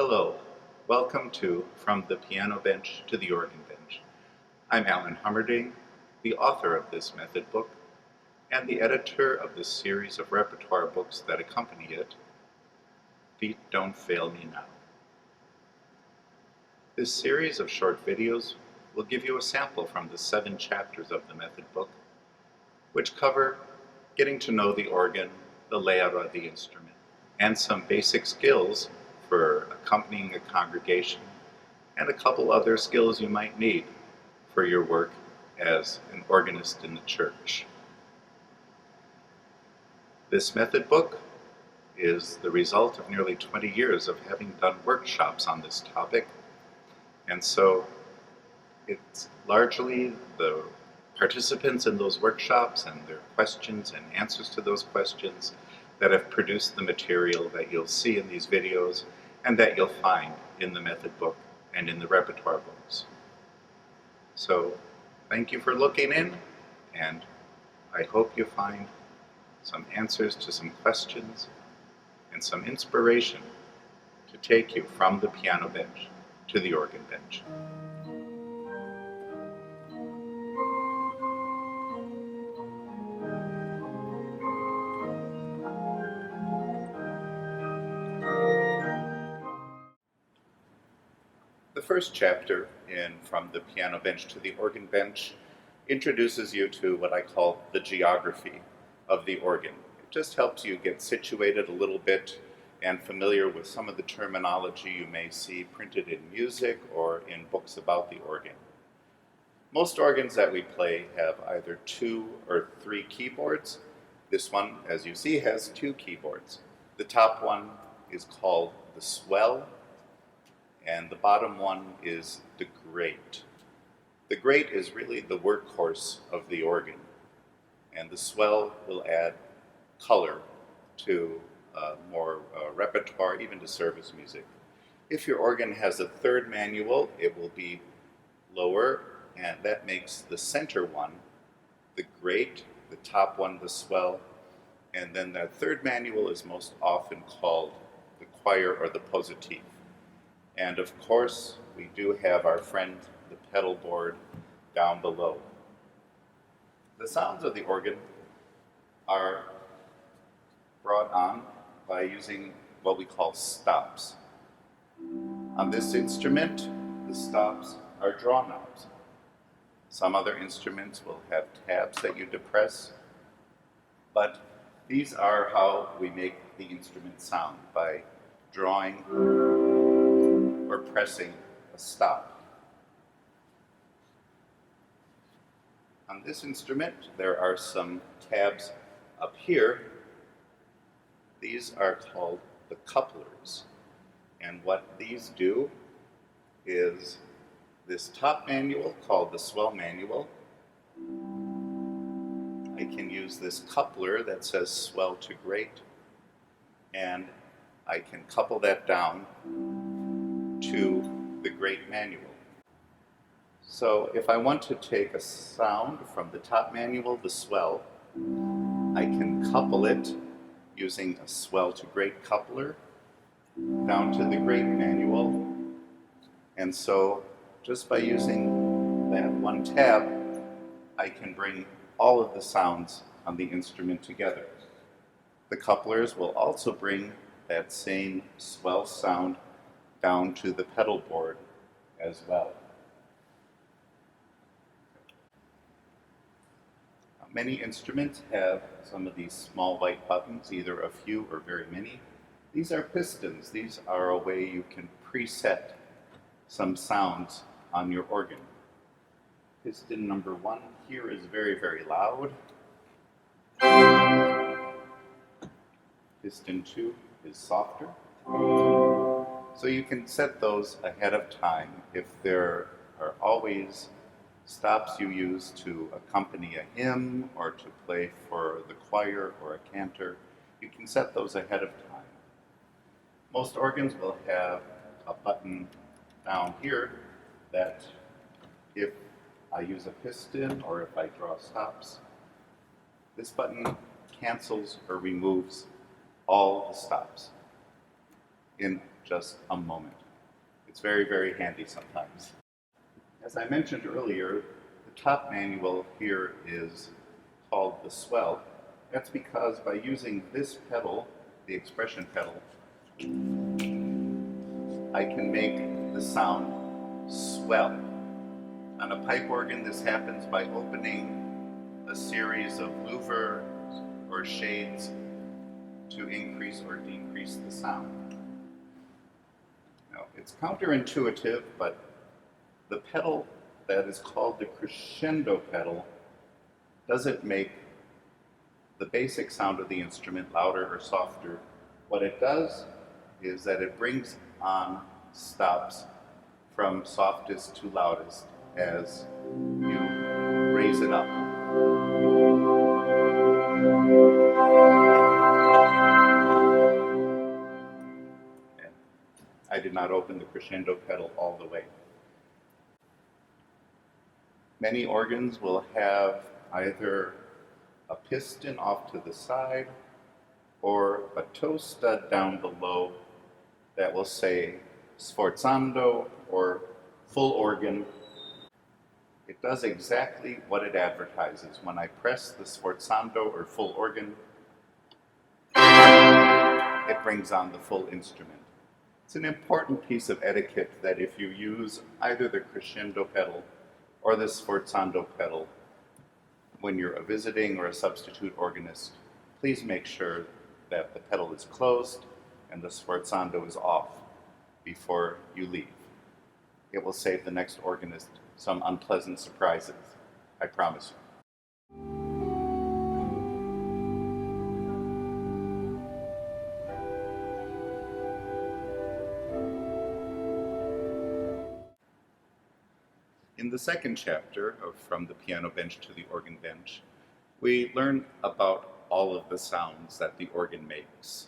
Hello, welcome to From the Piano Bench to the Organ Bench. I'm Alan Hommerding, the author of this method book and the editor of the series of repertoire books that accompany it, Feet Don't Fail Me Now. This series of short videos will give you a sample from the 7 chapters of the method book, which cover getting to know the organ, the layout of the instrument, and some basic skills for accompanying a congregation, and a couple other skills you might need for your work as an organist in the church. This method book is the result of nearly 20 years of having done workshops on this topic, and so it's largely the participants in those workshops and their questions and answers to those questions that have produced the material that you'll see in these videos and that you'll find in the method book and in the repertoire books. So thank you for looking in, and I hope you find some answers to some questions and some inspiration to take you from the piano bench to the organ bench. The first chapter in From the Piano Bench to the Organ Bench introduces you to what I call the geography of the organ. It just helps you get situated a little bit and familiar with some of the terminology you may see printed in music or in books about the organ. Most organs that we play have either 2 or 3 keyboards. This one, as you see, has 2 keyboards. The top one is called the swell, and the bottom one is the grate. The grate is really the workhorse of the organ, and the swell will add color to more repertoire, even to service music. If your organ has a 3rd manual, it will be lower, and that makes the center one the grate, the top one the swell, and then that 3rd manual is most often called the choir or the positive. And of course, we do have our friend, the pedalboard, down below. The sounds of the organ are brought on by using what we call stops. On this instrument, the stops are draw knobs. Some other instruments will have tabs that you depress, but these are how we make the instrument sound, by drawing or pressing a stop. On this instrument, there are some tabs up here. These are called the couplers. And what these do is this top manual, called the swell manual, I can use this coupler that says swell to grate, and I can couple that down to the grate manual. So if I want to take a sound from the top manual, the swell, I can couple it using a swell to grate coupler down to the grate manual. And so just by using that one tab, I can bring all of the sounds on the instrument together. The couplers will also bring that same swell sound down to the pedal board as well. Many instruments have some of these small white buttons, either a few or very many. These are pistons. These are a way you can preset some sounds on your organ. Piston number 1 here is very, very loud. Piston 2 is softer. So you can set those ahead of time. If there are always stops you use to accompany a hymn or to play for the choir or a cantor, you can set those ahead of time. Most organs will have a button down here that, if I use a piston or if I draw stops, this button cancels or removes all the stops. In just a moment. It's very, very handy sometimes. As I mentioned earlier, the top manual here is called the swell. That's because by using this pedal, the expression pedal, I can make the sound swell. On a pipe organ, this happens by opening a series of louvers or shades to increase or decrease the sound. Now, it's counterintuitive, but the pedal that is called the crescendo pedal doesn't make the basic sound of the instrument louder or softer. What it does is that it brings on stops from softest to loudest as you raise it up. And I did not open the crescendo pedal all the way. Many organs will have either a piston off to the side or a toe stud down below that will say sforzando or full organ. It does exactly what it advertises. When I press the sforzando or full organ, it brings on the full instrument. It's an important piece of etiquette that if you use either the crescendo pedal or the sforzando pedal when you're a visiting or a substitute organist, please make sure that the pedal is closed and the sforzando is off before you leave. It will save the next organist some unpleasant surprises, I promise you. In the second chapter of From the Piano Bench to the Organ Bench, we learn about all of the sounds that the organ makes.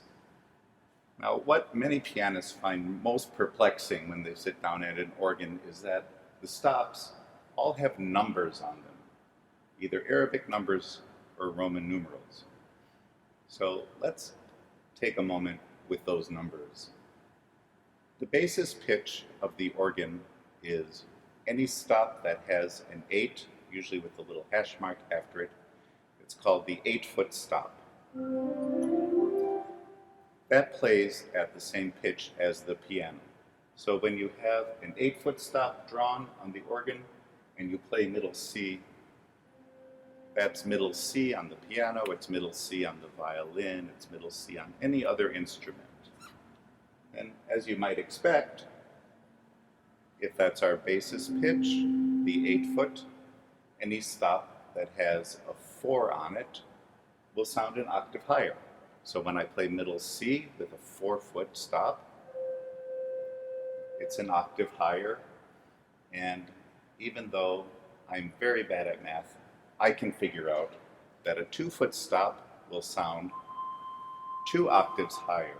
Now, what many pianists find most perplexing when they sit down at an organ is that the stops all have numbers on them, either Arabic numbers or Roman numerals. So let's take a moment with those numbers. The basis pitch of the organ is any stop that has an 8, usually with a little hash mark after it. It's called the 8-foot stop. That plays at the same pitch as the piano. So when you have an 8-foot stop drawn on the organ and you play middle C, that's middle C on the piano, it's middle C on the violin, it's middle C on any other instrument. And as you might expect, if that's our basis pitch, the 8-foot, any stop that has a 4 on it will sound an octave higher. So when I play middle C with a 4-foot stop, it's an octave higher. And even though I'm very bad at math, I can figure out that a 2-foot stop will sound 2 octaves higher.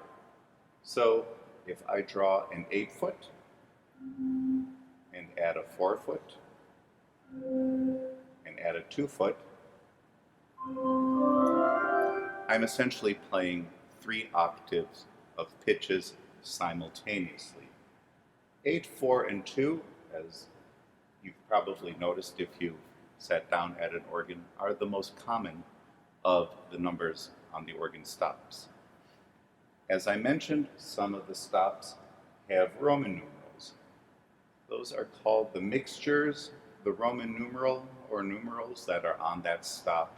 So if I draw an 8-foot and add a 4-foot and add a 2-foot, I'm essentially playing 3 octaves of pitches simultaneously. 8, 4, and 2, as you've probably noticed if you've sat down at an organ, are the most common of the numbers on the organ stops. As I mentioned, some of the stops have Roman numerals. Those are called the mixtures. The Roman numeral or numerals that are on that stop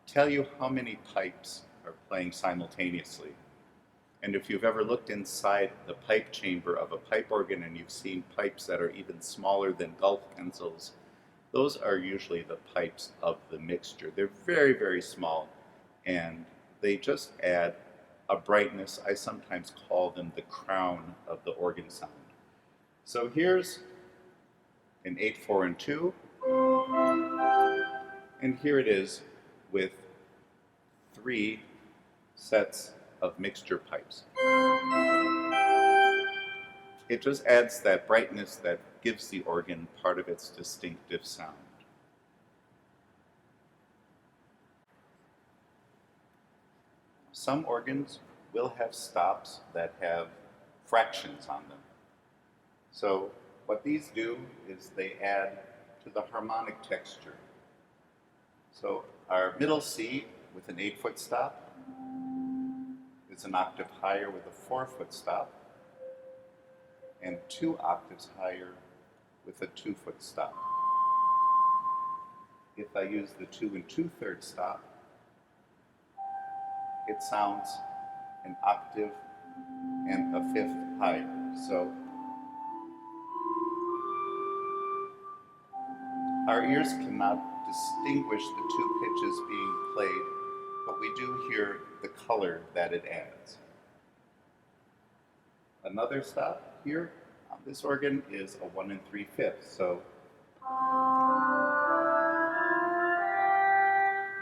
tell you how many pipes are playing simultaneously. And if you've ever looked inside the pipe chamber of a pipe organ and you've seen pipes that are even smaller than golf pencils, those are usually the pipes of the mixture. They're very, very small, and they just add a brightness. I sometimes call them the crown of the organ sound. So here's an 8, 4, and 2, and here it is with 3 sets of mixture pipes. It just adds that brightness that gives the organ part of its distinctive sound. Some organs will have stops that have fractions on them. So what these do is they add to the harmonic texture. So our middle C with an 8-foot stop is an octave higher with a 4-foot stop, and 2 octaves higher with a 2-foot stop. If I use the 2 2/3 stop, it sounds an octave and a 5th higher. So our ears cannot distinguish the two pitches being played, but we do hear the color that it adds. Another stop here on this organ is a 1 3/5. So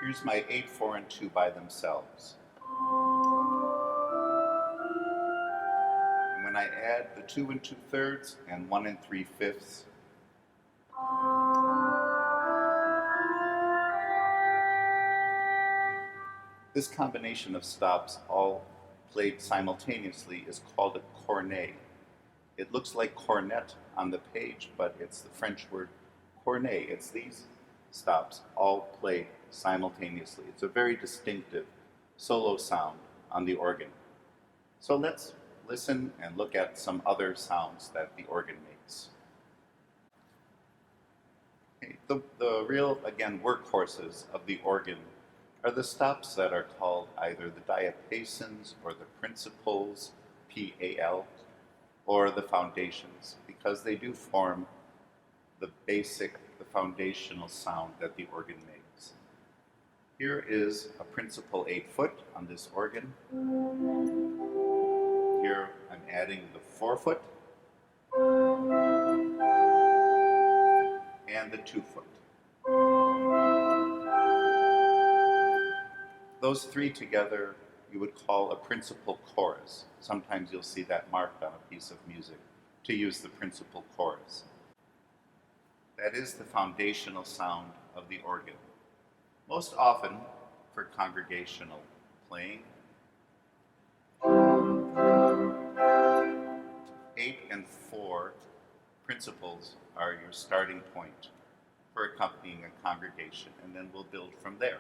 here's my 8, 4, and 2 by themselves. And when I add the 2 2/3 and 1 3/5, this combination of stops, all played simultaneously, is called a cornet. It looks like cornet on the page, but it's the French word cornet. It's these stops all played simultaneously. It's a very distinctive solo sound on the organ. So let's listen and look at some other sounds that the organ makes. Okay, the real, again, workhorses of the organ are the stops that are called either the diapasons or the principals, P-A-L, or the foundations, because they do form the foundational sound that the organ makes. Here is a principal 8-foot on this organ. Here I'm adding the 4-foot and the 2-foot. Those three together you would call a principal chorus. Sometimes you'll see that marked on a piece of music to use the principal chorus. That is the foundational sound of the organ. Most often for congregational playing, 8 and 4 principals are your starting point for accompanying a congregation, and then we'll build from there.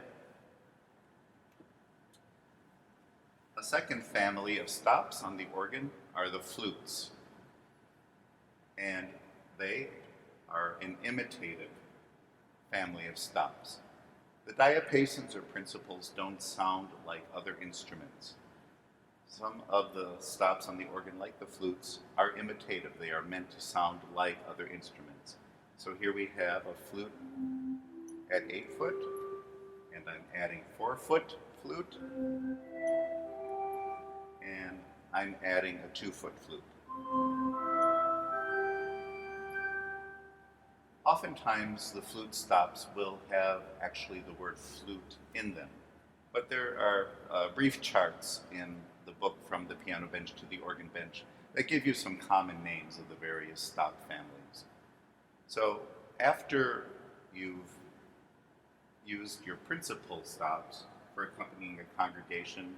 A second family of stops on the organ are the flutes, and they are an imitative family of stops. The diapasons or principals don't sound like other instruments. Some of the stops on the organ, like the flutes, are imitative. They are meant to sound like other instruments. So here we have a flute at 8-foot, and I'm adding 4-foot flute, and I'm adding a 2-foot flute. Oftentimes the flute stops will have actually the word flute in them, but there are brief charts in the book From the Piano Bench to the Organ Bench that give you some common names of the various stop families. So after you've used your principal stops for accompanying a congregation,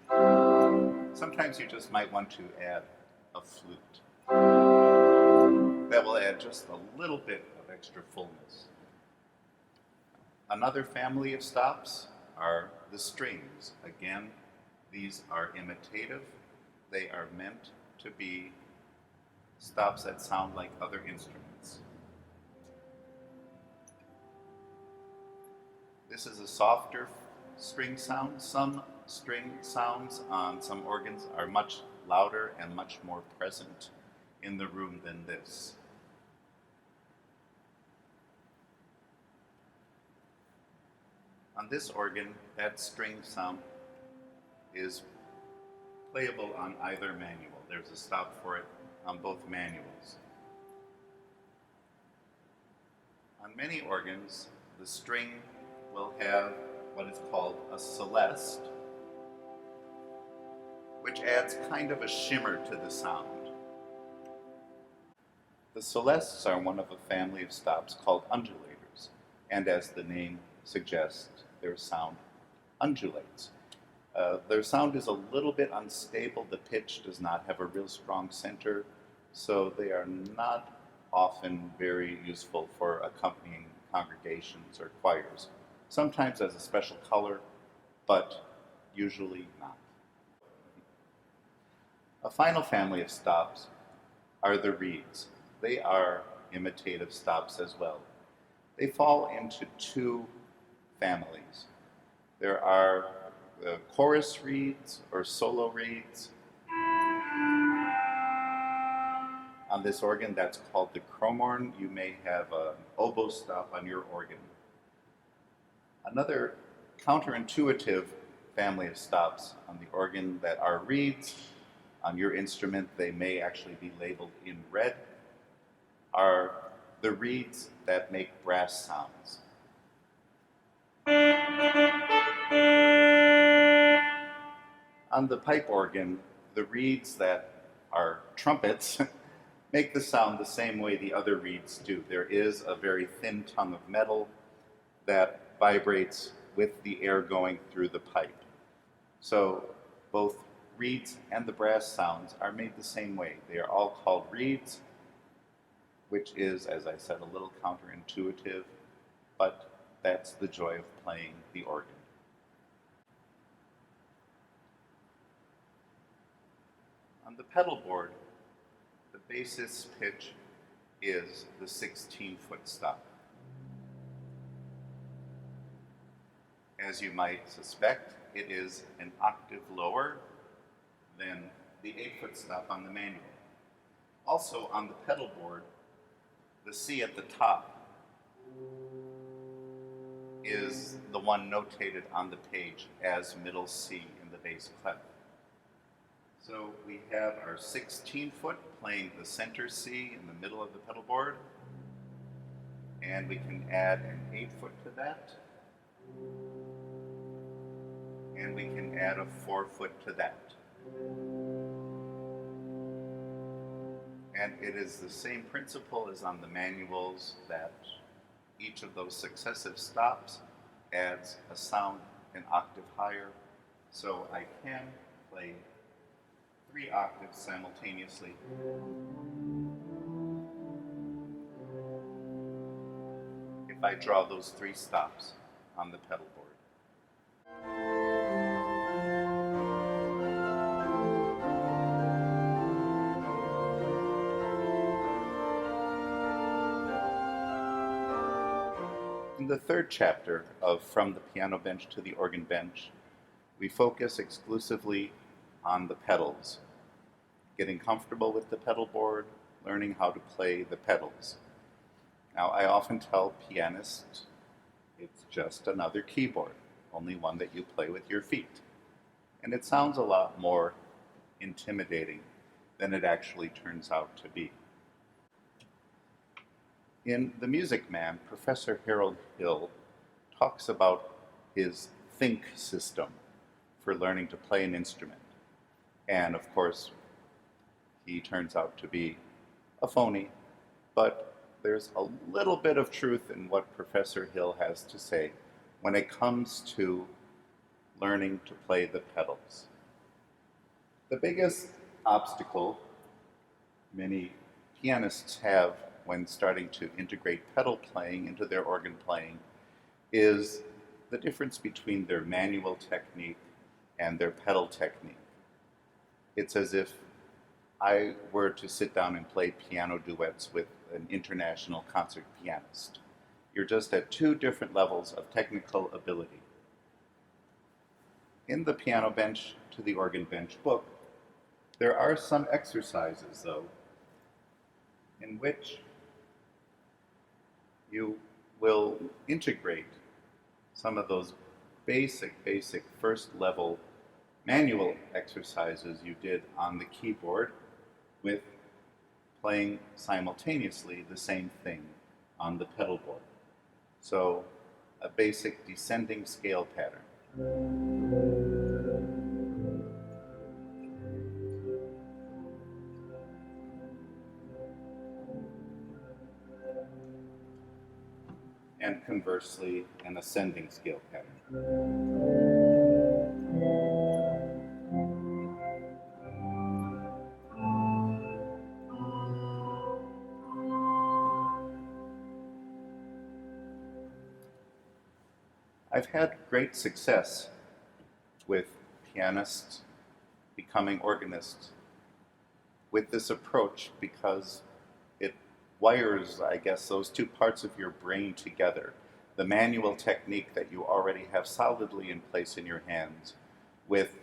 sometimes you just might want to add a flute. That will add just a little bit of extra fullness. Another family of stops are the strings. Again, these are imitative. They are meant to be stops that sound like other instruments. This is a softer string sound. Some string sounds on some organs are much louder and much more present in the room than this. On this organ, that string sound is playable on either manual. There's a stop for it on both manuals. On many organs, the string will have what is called a celeste, which adds kind of a shimmer to the sound. The celestes are one of a family of stops called undulators, and as the name suggests, their sound undulates. Their sound is a little bit unstable. The pitch does not have a real strong center, so they are not often very useful for accompanying congregations or choirs. Sometimes as a special color, but usually not. A final family of stops are the reeds. They are imitative stops as well. They fall into two families. There are chorus reeds or solo reeds. On this organ, that's called the cromorn. You may have an oboe stop on your organ. Another counterintuitive family of stops on the organ that are reeds. On your instrument, they may actually be labeled in red, are the reeds that make brass sounds. On the pipe organ, the reeds that are trumpets make the sound the same way the other reeds do. There is a very thin tongue of metal that vibrates with the air going through the pipe. So both reeds and the brass sounds are made the same way. They are all called reeds, which is, as I said, a little counterintuitive, but that's the joy of playing the organ. On the pedal board, the basis pitch is the 16-foot stop. As you might suspect, it is an octave lower than the 8-foot stop on the manual. Also on the pedal board, the C at the top is the one notated on the page as middle C in the bass clef. So we have our 16-foot playing the center C in the middle of the pedal board, and we can add an 8-foot to that, and we can add a 4-foot to that. And it is the same principle as on the manuals, that each of those successive stops adds a sound an octave higher. So I can play 3 octaves simultaneously. If I draw those 3 stops on the pedal board. In the third chapter of From the Piano Bench to the Organ Bench, we focus exclusively on the pedals, getting comfortable with the pedal board, learning how to play the pedals. Now, I often tell pianists it's just another keyboard, only one that you play with your feet. And it sounds a lot more intimidating than it actually turns out to be. In The Music Man, Professor Harold Hill talks about his think system for learning to play an instrument. And of course, he turns out to be a phony, but there's a little bit of truth in what Professor Hill has to say when it comes to learning to play the pedals. The biggest obstacle many pianists have when starting to integrate pedal playing into their organ playing is the difference between their manual technique and their pedal technique. It's as if I were to sit down and play piano duets with an international concert pianist. You're just at 2 different levels of technical ability. In the Piano Bench to the Organ Bench book, there are some exercises, though, in which you will integrate some of those basic first level manual exercises you did on the keyboard with playing simultaneously the same thing on the pedal board. So a basic descending scale pattern. And conversely, an ascending scale pattern. had great success with pianists becoming organists with this approach because it wires, I guess, those two parts of your brain together. The manual technique that you already have solidly in place in your hands with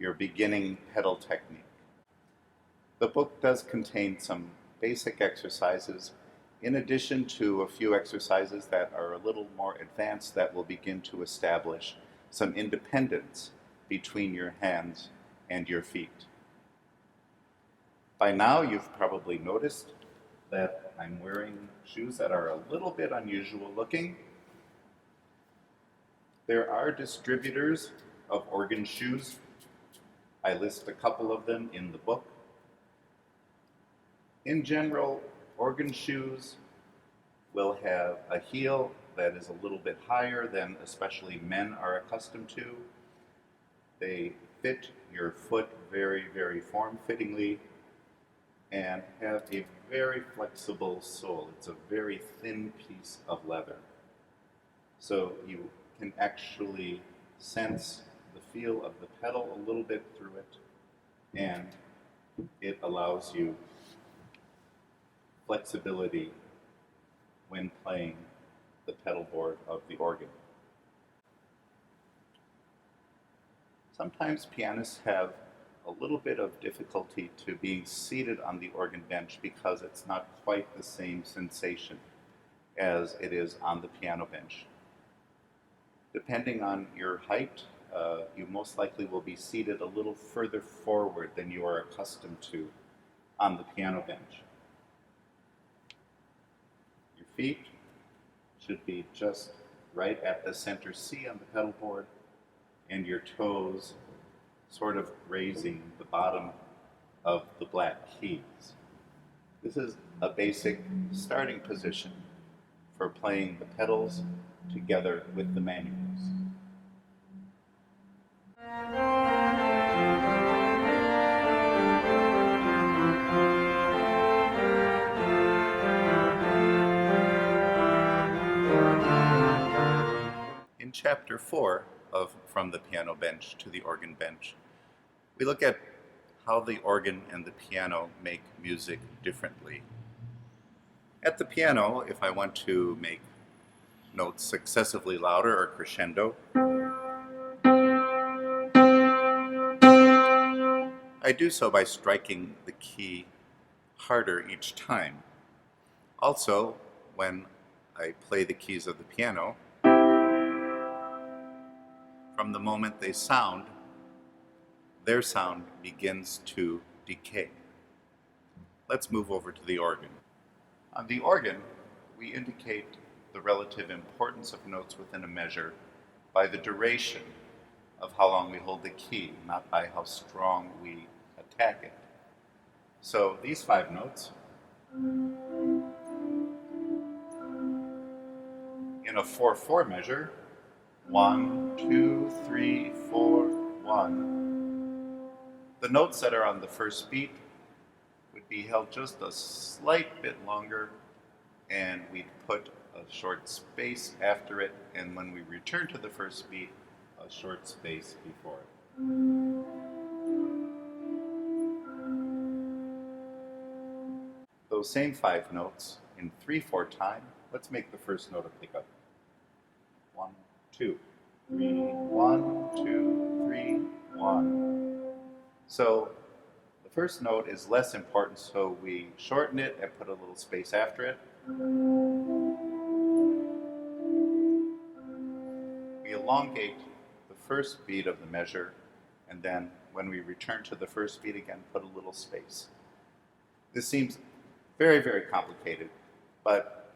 your beginning pedal technique. The book does contain some basic exercises in addition to a few exercises that are a little more advanced that will begin to establish some independence between your hands and your feet. By now you've probably noticed that I'm wearing shoes that are a little bit unusual looking. There are distributors of organ shoes. I list a couple of them in the book. In general, organ shoes will have a heel that is a little bit higher than especially men are accustomed to. They fit your foot very, very form-fittingly and have a very flexible sole. It's a very thin piece of leather. So you can actually sense the feel of the pedal a little bit through it, and it allows you flexibility when playing the pedal board of the organ. Sometimes pianists have a little bit of difficulty to being seated on the organ bench because it's not quite the same sensation as it is on the piano bench. Depending on your height, you most likely will be seated a little further forward than you are accustomed to on the piano bench. Your feet should be just right at the center C on the pedal board, and your toes sort of grazing the bottom of the black keys. This is a basic starting position for playing the pedals together with the manuals. In Chapter 4 of From the Piano Bench to the Organ Bench, we look at how the organ and the piano make music differently. At the piano, if I want to make notes successively louder or crescendo, I do so by striking the key harder each time. Also, when I play the keys of the piano, from the moment they sound, their sound begins to decay. Let's move over to the organ. On the organ, we indicate the relative importance of notes within a measure by the duration of how long we hold the key, not by how strong we attack it. So these 5 notes, in a 4/4 measure, 1, 2, 3, 4, 1. The notes that are on the first beat would be held just a slight bit longer, and we'd put a short space after it, and when we return to the first beat, a short space before it. Those same 5 notes in 3/4 time, let's make the first note a pickup. 1, 2, 3, 1, 2, 3, 1. So the first note is less important, so we shorten it and put a little space after it. We elongate the first beat of the measure, and then when we return to the first beat again, put a little space. This seems very, very complicated, but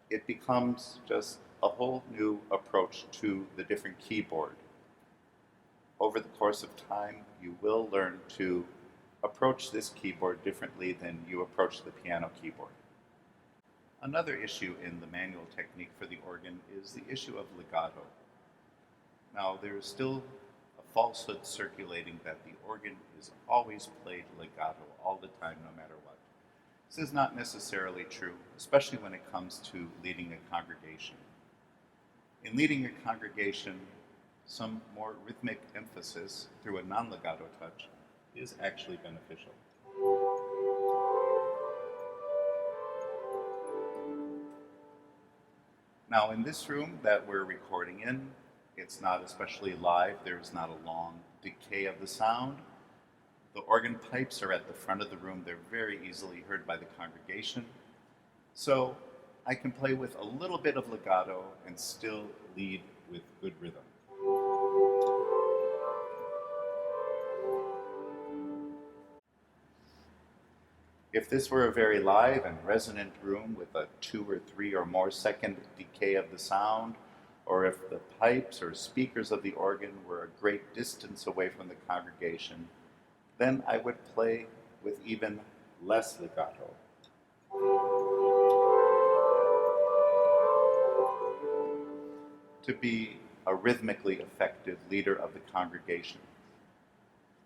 it becomes just a whole new approach to the different keyboard. Over the course of time, you will learn to approach this keyboard differently than you approach the piano keyboard. Another issue in the manual technique for the organ is the issue of legato. Now, there is still a falsehood circulating that the organ is always played legato all the time, no matter what. This is not necessarily true, especially when it comes to leading a congregation. In leading a congregation, some more rhythmic emphasis through a non-legato touch is actually beneficial. Now, in this room that we're recording in, it's not especially live. There's not a long decay of the sound. The organ pipes are at the front of the room. They're very easily heard by the congregation. So I can play with a little bit of legato and still lead with good rhythm. If this were a very live and resonant room with a 2 or 3 or more second decay of the sound, or if the pipes or speakers of the organ were a great distance away from the congregation, then I would play with even less legato. To be a rhythmically effective leader of the congregation.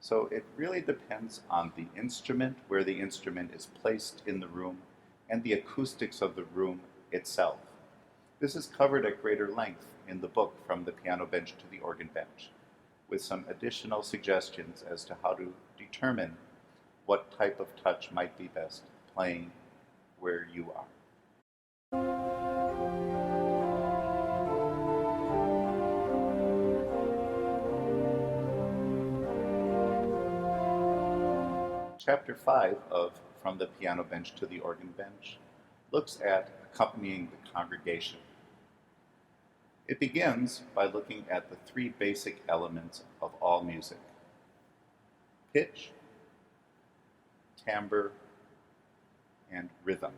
So it really depends on the instrument, where the instrument is placed in the room, and the acoustics of the room itself. This is covered at greater length in the book From the Piano Bench to the Organ Bench, with some additional suggestions as to how to determine what type of touch might be best playing where you are. Chapter 5 of From the Piano Bench to the Organ Bench looks at accompanying the congregation. It begins by looking at the 3 basic elements of all music: pitch, timbre, and rhythm.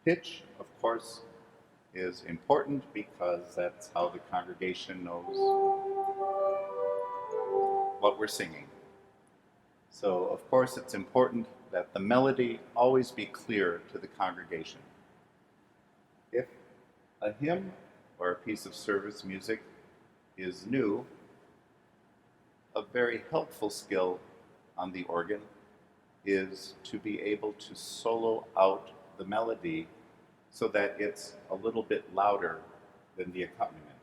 Pitch, of course, is important because that's how the congregation knows what we're singing. So, of course, it's important that the melody always be clear to the congregation. If a hymn or a piece of service music is new, a very helpful skill on the organ is to be able to solo out the melody so that it's a little bit louder than the accompaniment.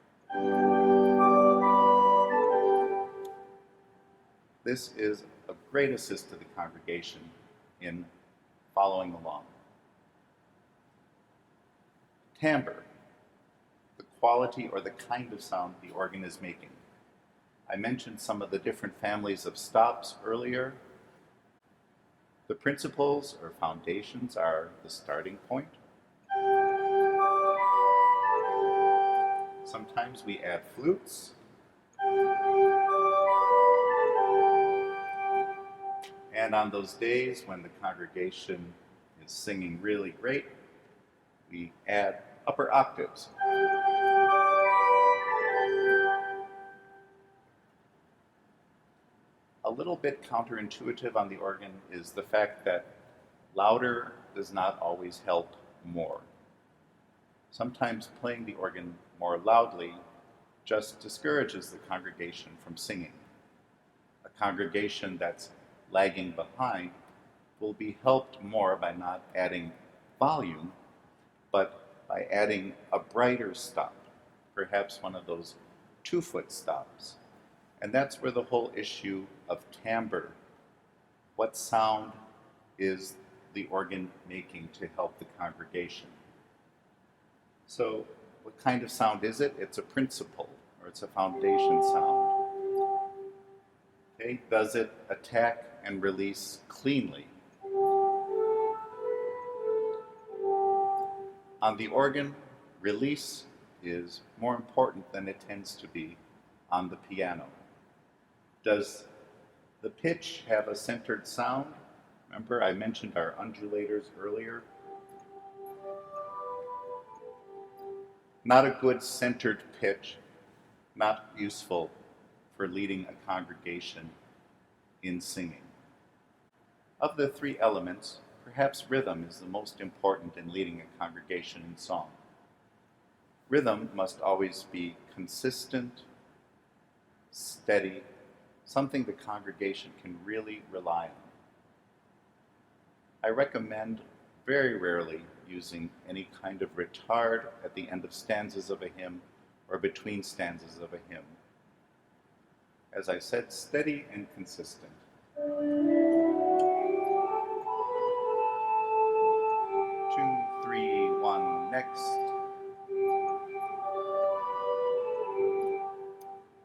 This is a great assist to the congregation in following along. Timbre, the quality or the kind of sound the organ is making. I mentioned some of the different families of stops earlier. The principles or foundations are the starting point. Sometimes we add flutes. And on those days when the congregation is singing really great, we add upper octaves. A little bit counterintuitive on the organ is the fact that louder does not always help more. Sometimes playing the organ more loudly just discourages the congregation from singing. A congregation that's lagging behind will be helped more by not adding volume, but by adding a brighter stop, perhaps one of those 2-foot stops. And that's where the whole issue of timbre, what sound is the organ making to help the congregation? So what kind of sound is it? It's a principle, or it's a foundation sound. Okay, does it attack and release cleanly? On the organ, release is more important than it tends to be on the piano. Does the pitch have a centered sound? Remember, I mentioned our undulators earlier. Not a good centered pitch, not useful for leading a congregation in singing. Of the 3 elements, perhaps rhythm is the most important in leading a congregation in song. Rhythm must always be consistent, steady, something the congregation can really rely on. I recommend very rarely using any kind of retard at the end of stanzas of a hymn or between stanzas of a hymn. As I said, steady and consistent. 2, 3, 1, next.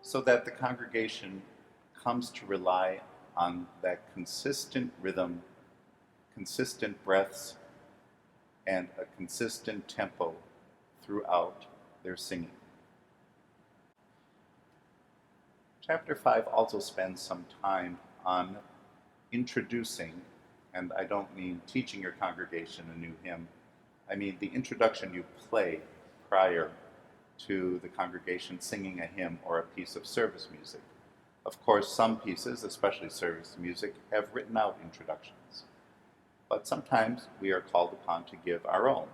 So that the congregation comes to rely on that consistent rhythm, consistent breaths, and a consistent tempo throughout their singing. Chapter 5 also spends some time on introducing, and I don't mean teaching your congregation a new hymn, I mean the introduction you play prior to the congregation singing a hymn or a piece of service music. Of course, some pieces, especially service music, have written out introductions, but sometimes we are called upon to give our own.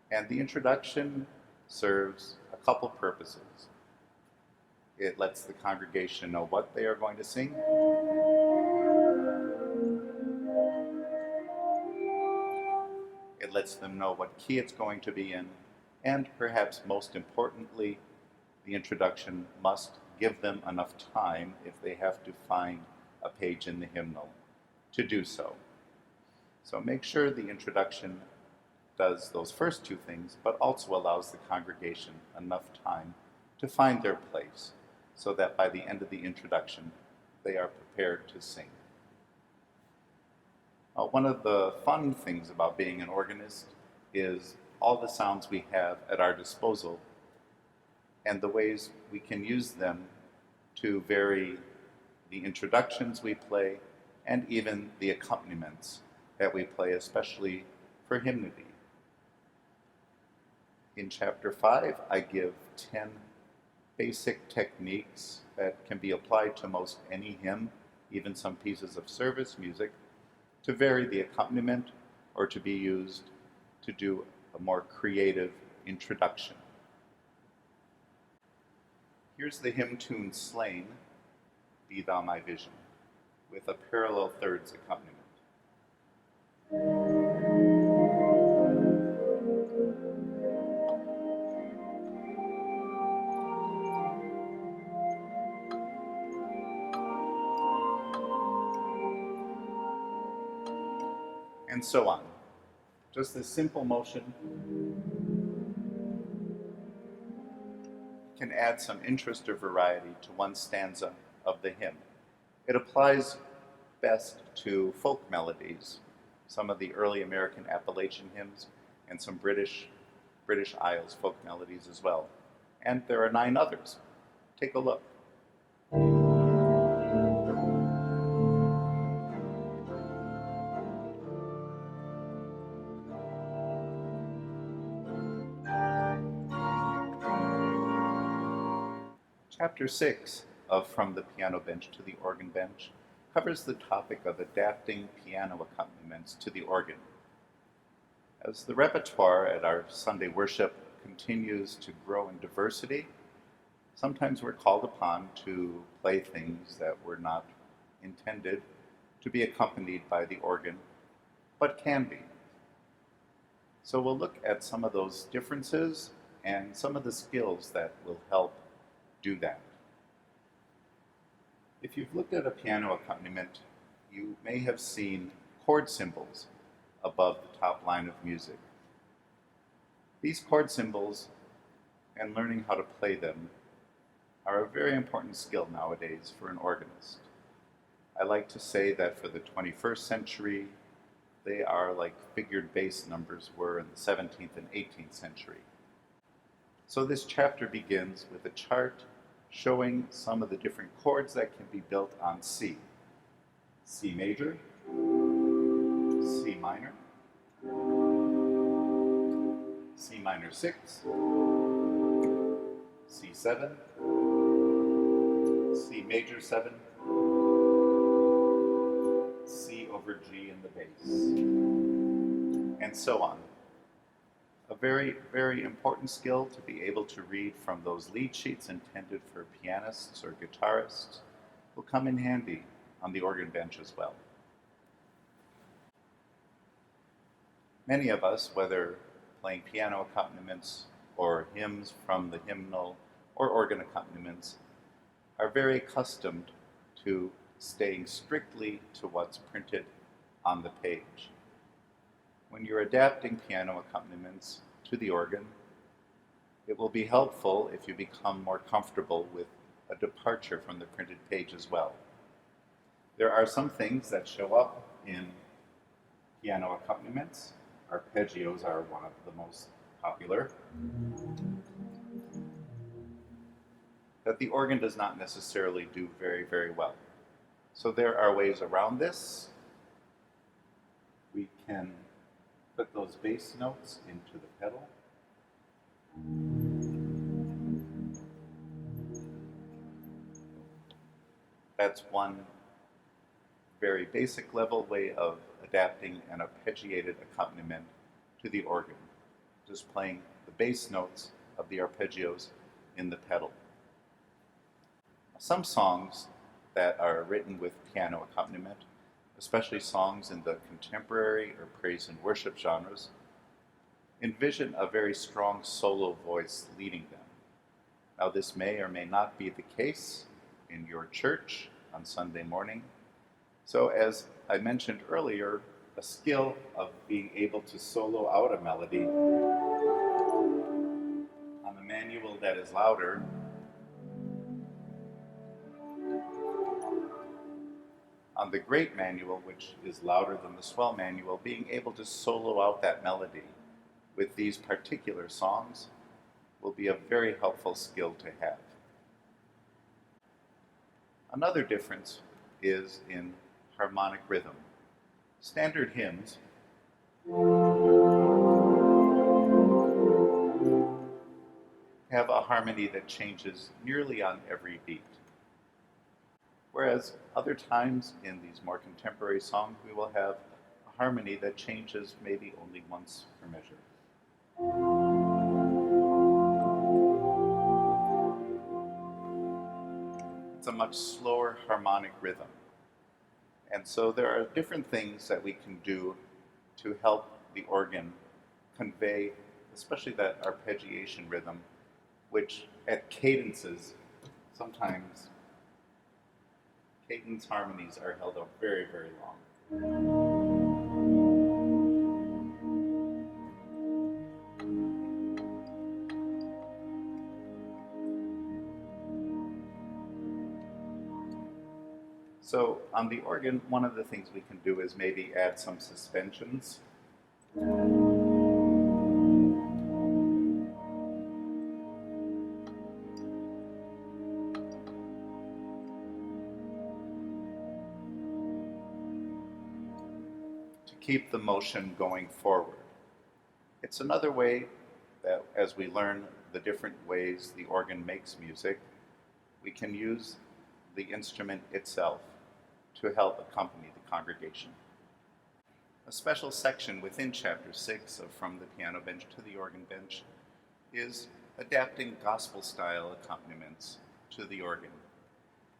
And the introduction serves a couple purposes. It lets the congregation know what they are going to sing. It lets them know what key it's going to be in. And perhaps most importantly, the introduction must give them enough time if they have to find a page in the hymnal to do so. So make sure the introduction does those first two things, but also allows the congregation enough time to find their place, so that by the end of the introduction, they are prepared to sing. One of the fun things about being an organist is all the sounds we have at our disposal and the ways we can use them to vary the introductions we play and even the accompaniments that we play, especially for hymnody. In Chapter 5, I give 10 basic techniques that can be applied to most any hymn, even some pieces of service music, to vary the accompaniment or to be used to do a more creative introduction. Here's the hymn tune Slain, Be Thou My Vision, with a parallel thirds accompaniment. And so on. Just this simple motion can add some interest or variety to one stanza of the hymn. It applies best to folk melodies, some of the early American Appalachian hymns, and some British Isles folk melodies as well. And there are 9 others. Take a look. Chapter 6 of From the Piano Bench to the Organ Bench covers the topic of adapting piano accompaniments to the organ. As the repertoire at our Sunday worship continues to grow in diversity, sometimes we're called upon to play things that were not intended to be accompanied by the organ, but can be. So we'll look at some of those differences and some of the skills that will help do that. If you've looked at a piano accompaniment, you may have seen chord symbols above the top line of music. These chord symbols and learning how to play them are a very important skill nowadays for an organist. I like to say that for the 21st century, they are like figured bass numbers were in the 17th and 18th century. So this chapter begins with a chart showing some of the different chords that can be built on C. C major, C minor, C minor 6, C7, C major 7, C over G in the bass, and so on. A very, very important skill to be able to read from those lead sheets intended for pianists or guitarists will come in handy on the organ bench as well. Many of us, whether playing piano accompaniments or hymns from the hymnal or organ accompaniments, are very accustomed to staying strictly to what's printed on the page. When you're adapting piano accompaniments to the organ, it will be helpful if you become more comfortable with a departure from the printed page as well. There are some things that show up in piano accompaniments. Arpeggios are one of the most popular, that the organ does not necessarily do very, very well. So there are ways around this. We can put those bass notes into the pedal. That's one very basic level way of adapting an arpeggiated accompaniment to the organ, just playing the bass notes of the arpeggios in the pedal. Some songs that are written with piano accompaniment, especially songs in the contemporary or praise and worship genres, envision a very strong solo voice leading them. Now, this may or may not be the case in your church on Sunday morning. So as I mentioned earlier, a skill of being able to solo out a melody on the manual that is louder on the great manual, which is louder than the swell manual, being able to solo out that melody with these particular songs will be a very helpful skill to have. Another difference is in harmonic rhythm. Standard hymns have a harmony that changes nearly on every beat. Whereas other times in these more contemporary songs, we will have a harmony that changes maybe only once per measure. It's a much slower harmonic rhythm. And so there are different things that we can do to help the organ convey, especially that arpeggiation rhythm, which at cadences, sometimes cadence harmonies are held up very, very long. So on the organ, one of the things we can do is maybe add some suspensions. Keep the motion going forward. It's another way that as we learn the different ways the organ makes music, we can use the instrument itself to help accompany the congregation. A special section within Chapter 6 of From the Piano Bench to the Organ Bench is adapting gospel-style accompaniments to the organ.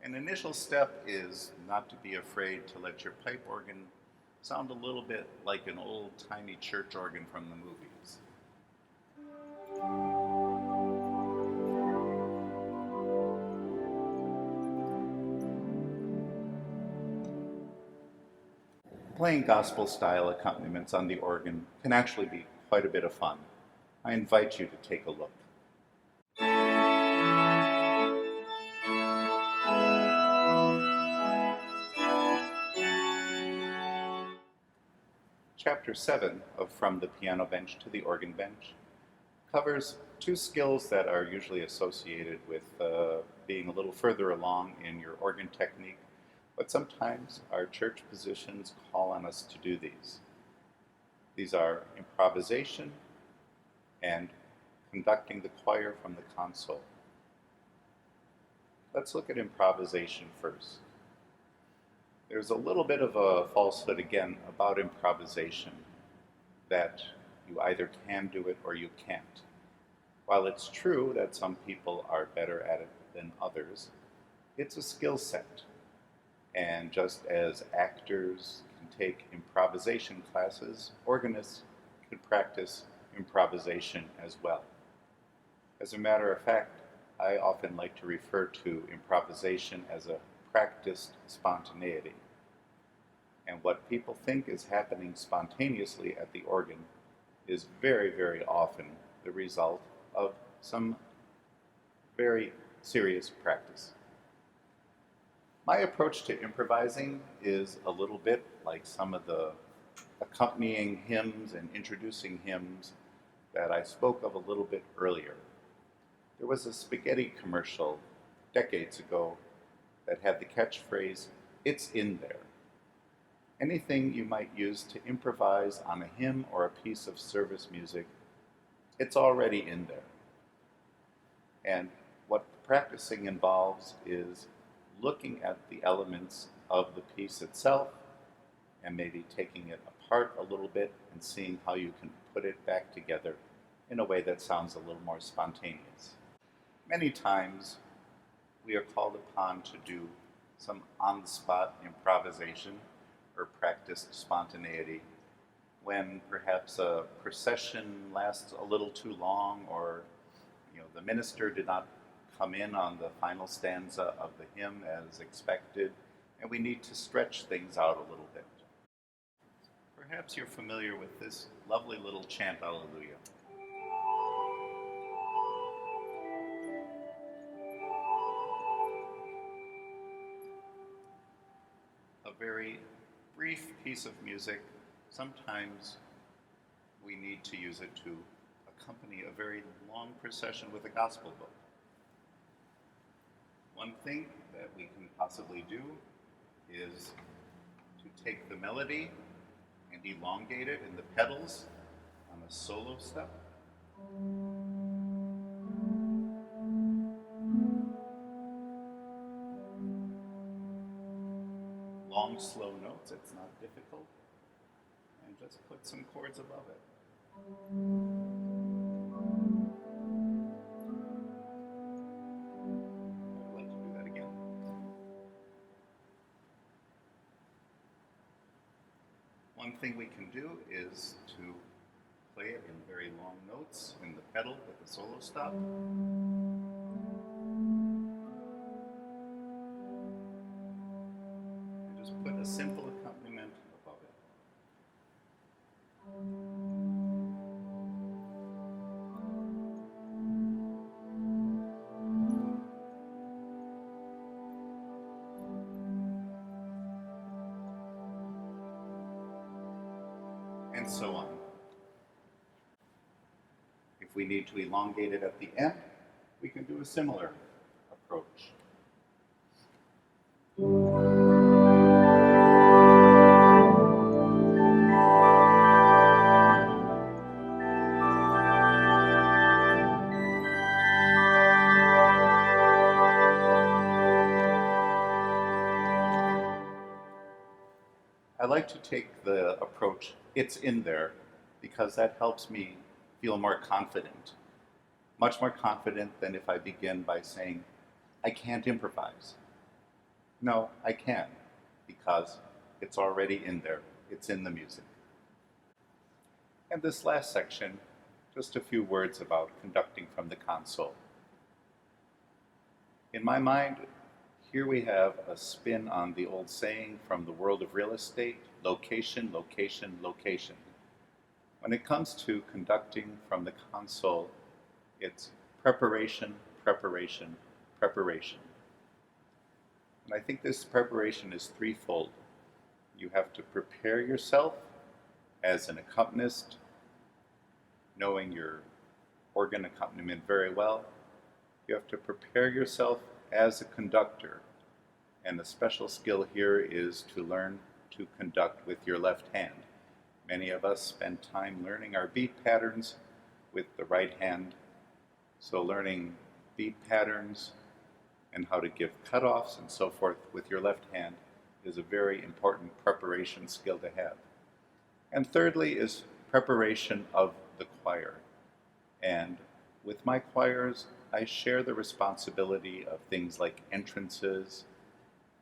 An initial step is not to be afraid to let your pipe organ sound a little bit like an old-timey church organ from the movies. Playing gospel-style accompaniments on the organ can actually be quite a bit of fun. I invite you to take a look. Chapter 7 of From the Piano Bench to the Organ Bench covers two skills that are usually associated with being a little further along in your organ technique, but sometimes our church positions call on us to do these. These are improvisation and conducting the choir from the console. Let's look at improvisation first. There's a little bit of a falsehood again about improvisation, that you either can do it or you can't. While it's true that some people are better at it than others, it's a skill set. And just as actors can take improvisation classes, organists could practice improvisation as well. As a matter of fact, I often like to refer to improvisation as a practiced spontaneity. And what people think is happening spontaneously at the organ is very, very often the result of some very serious practice. My approach to improvising is a little bit like some of the accompanying hymns and introducing hymns that I spoke of a little bit earlier. There was a spaghetti commercial decades ago that had the catchphrase, "It's in there." Anything you might use to improvise on a hymn or a piece of service music, it's already in there. And what practicing involves is looking at the elements of the piece itself and maybe taking it apart a little bit and seeing how you can put it back together in a way that sounds a little more spontaneous. Many times we are called upon to do some on-the-spot improvisation or practiced spontaneity when perhaps a procession lasts a little too long, or the minister did not come in on the final stanza of the hymn as expected, and we need to stretch things out a little bit. Perhaps you're familiar with this lovely little chant, Alleluia. A very brief piece of music. Sometimes we need to use it to accompany a very long procession with a gospel book. One thing that we can possibly do is to take the melody and elongate it in the pedals on a solo step. Long, slow notes, it's not difficult. And just put some chords above it. I'd like to do that again. One thing we can do is to play it in very long notes in the pedal with the solo stop. Put a simple accompaniment above it. And so on. If we need to elongate it at the end, we can do a similar approach. I like to take the approach, "It's in there," because that helps me feel more confident. Much more confident than if I begin by saying, "I can't improvise." No, I can, because it's already in there. It's in the music. And this last section, just a few words about conducting from the console. In my mind, here we have a spin on the old saying from the world of real estate, location, location, location. When it comes to conducting from the console, it's preparation, preparation, preparation. And I think this preparation is threefold. You have to prepare yourself as an accompanist, knowing your organ accompaniment very well. You have to prepare yourself as a conductor, and the special skill here is to learn to conduct with your left hand. Many of us spend time learning our beat patterns with the right hand, so learning beat patterns and how to give cutoffs and so forth with your left hand is a very important preparation skill to have. And thirdly is preparation of the choir. And with my choirs, I share the responsibility of things like entrances,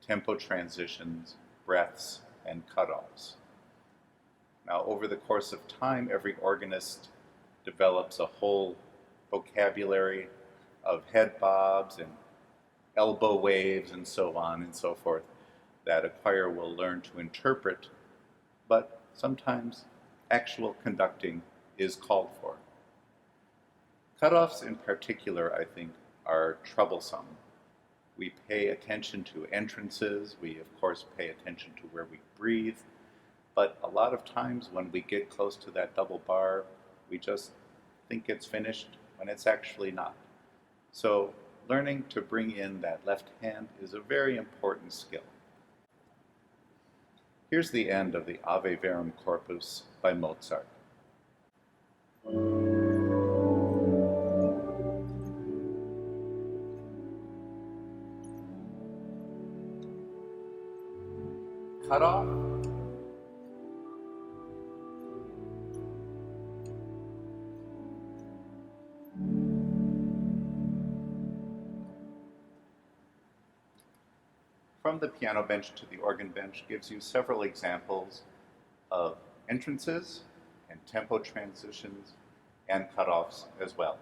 tempo transitions, breaths, and cutoffs. Now, over the course of time, every organist develops a whole vocabulary of head bobs and elbow waves and so on and so forth that a choir will learn to interpret, but sometimes actual conducting is called for. Cutoffs in particular, I think, are troublesome. We pay attention to entrances, we of course pay attention to where we breathe, but a lot of times when we get close to that double bar, we just think it's finished when it's actually not. So learning to bring in that left hand is a very important skill. Here's the end of the Ave Verum Corpus by Mozart. Cut off. From the piano bench to the organ bench gives you several examples of entrances and tempo transitions and cutoffs as well.